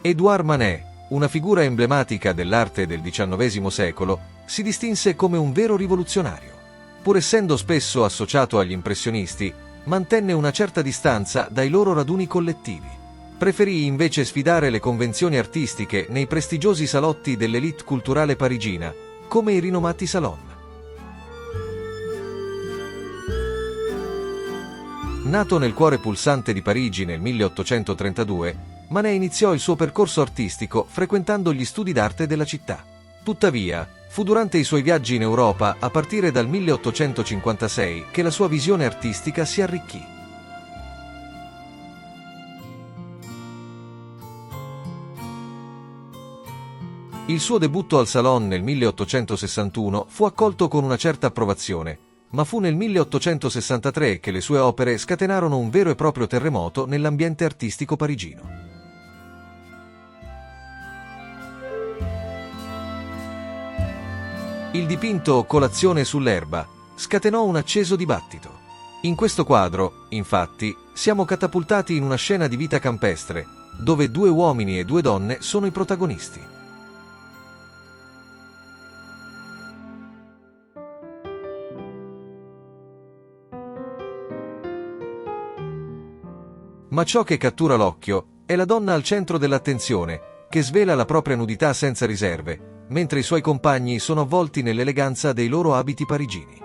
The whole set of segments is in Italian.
Édouard Manet, una figura emblematica dell'arte del XIX secolo, si distinse come un vero rivoluzionario. Pur essendo spesso associato agli impressionisti, mantenne una certa distanza dai loro raduni collettivi. Preferì invece sfidare le convenzioni artistiche nei prestigiosi salotti dell'élite culturale parigina, come i rinomati salon. Nato nel cuore pulsante di Parigi nel 1832, Manet iniziò il suo percorso artistico frequentando gli studi d'arte della città. Tuttavia, fu durante i suoi viaggi in Europa, a partire dal 1856, che la sua visione artistica si arricchì. Il suo debutto al Salon nel 1861 fu accolto con una certa approvazione, ma fu nel 1863 che le sue opere scatenarono un vero e proprio terremoto nell'ambiente artistico parigino. Il dipinto Colazione sull'erba scatenò un acceso dibattito. In questo quadro, infatti, siamo catapultati in una scena di vita campestre, dove 2 uomini e 2 donne sono i protagonisti. Ma ciò che cattura l'occhio è la donna al centro dell'attenzione, che svela la propria nudità senza riserve, mentre i suoi compagni sono avvolti nell'eleganza dei loro abiti parigini.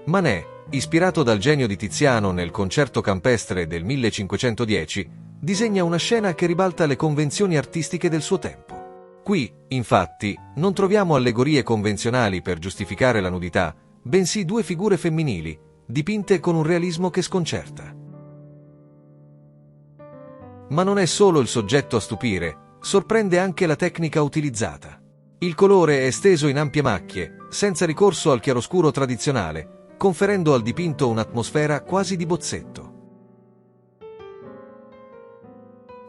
Manet, ispirato dal genio di Tiziano nel Concerto campestre del 1510, disegna una scena che ribalta le convenzioni artistiche del suo tempo. Qui, infatti, non troviamo allegorie convenzionali per giustificare la nudità, bensì 2 figure femminili, dipinte con un realismo che sconcerta. Ma non è solo il soggetto a stupire, sorprende anche la tecnica utilizzata. Il colore è steso in ampie macchie, senza ricorso al chiaroscuro tradizionale, conferendo al dipinto un'atmosfera quasi di bozzetto.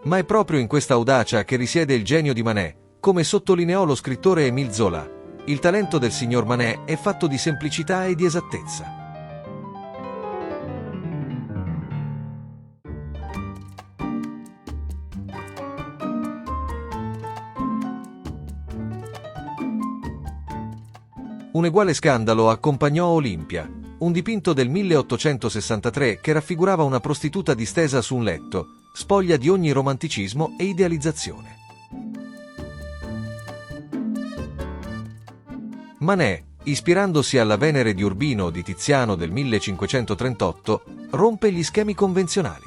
Ma è proprio in questa audacia che risiede il genio di Manet, come sottolineò lo scrittore Émile Zola. Il talento del signor Manet è fatto di semplicità e di esattezza. Un uguale scandalo accompagnò Olimpia, un dipinto del 1863 che raffigurava una prostituta distesa su un letto, spoglia di ogni romanticismo e idealizzazione. Manet, ispirandosi alla Venere di Urbino di Tiziano del 1538, rompe gli schemi convenzionali.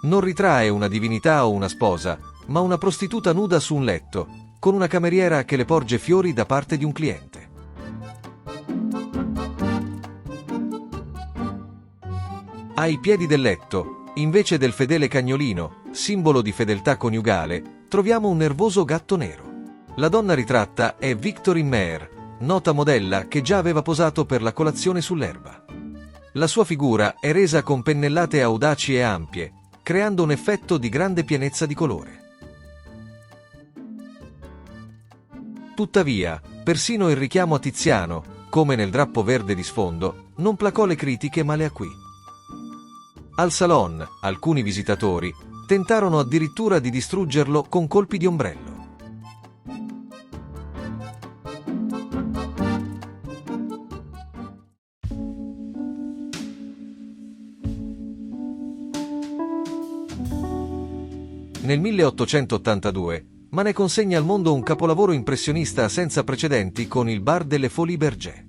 Non ritrae una divinità o una sposa, ma una prostituta nuda su un letto, con una cameriera che le porge fiori da parte di un cliente. Ai piedi del letto, invece del fedele cagnolino, simbolo di fedeltà coniugale, troviamo un nervoso gatto nero. La donna ritratta è Victorine Meyer, nota modella che già aveva posato per la Colazione sull'erba. La sua figura è resa con pennellate audaci e ampie, creando un effetto di grande pienezza di colore. Tuttavia, persino il richiamo a Tiziano, come nel drappo verde di sfondo, non placò le critiche ma le acuì. Al Salon, alcuni visitatori tentarono addirittura di distruggerlo con colpi di ombrello. Nel 1882, Manet consegna al mondo un capolavoro impressionista senza precedenti con il Bar delle Folies Bergère.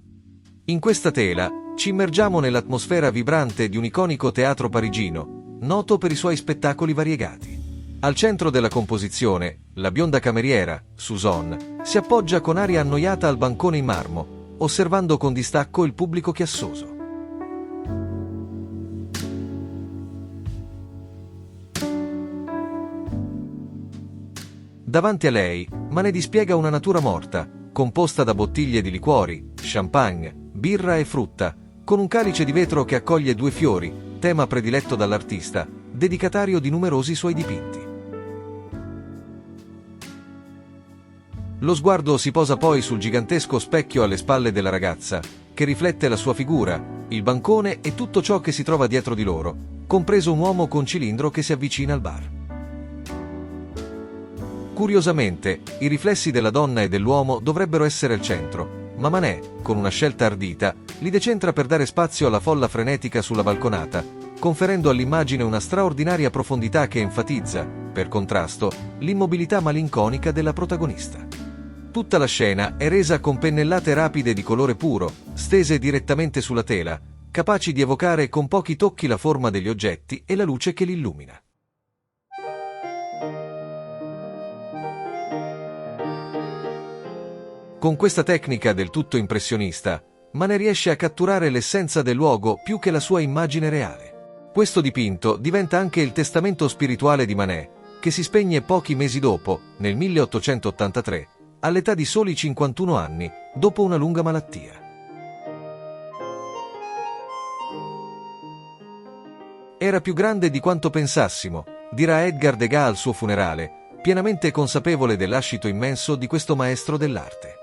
In questa tela ci immergiamo nell'atmosfera vibrante di un iconico teatro parigino, noto per i suoi spettacoli variegati. Al centro della composizione, la bionda cameriera, Suzanne, si appoggia con aria annoiata al bancone in marmo, osservando con distacco il pubblico chiassoso. Davanti a lei, Manet dispiega una natura morta, composta da bottiglie di liquori, champagne, birra e frutta, con un calice di vetro che accoglie 2 fiori, tema prediletto dall'artista, dedicatario di numerosi suoi dipinti. Lo sguardo si posa poi sul gigantesco specchio alle spalle della ragazza, che riflette la sua figura, il bancone e tutto ciò che si trova dietro di loro, compreso un uomo con cilindro che si avvicina al bar. Curiosamente, i riflessi della donna e dell'uomo dovrebbero essere al centro, ma Manet, con una scelta ardita, li decentra per dare spazio alla folla frenetica sulla balconata, conferendo all'immagine una straordinaria profondità che enfatizza, per contrasto, l'immobilità malinconica della protagonista. Tutta la scena è resa con pennellate rapide di colore puro, stese direttamente sulla tela, capaci di evocare con pochi tocchi la forma degli oggetti e la luce che li illumina. Con questa tecnica del tutto impressionista, Manet riesce a catturare l'essenza del luogo più che la sua immagine reale. Questo dipinto diventa anche il testamento spirituale di Manet, che si spegne pochi mesi dopo, nel 1883, all'età di soli 51 anni, dopo una lunga malattia. Era più grande di quanto pensassimo, dirà Edgar Degas al suo funerale, pienamente consapevole dell'ascito immenso di questo maestro dell'arte.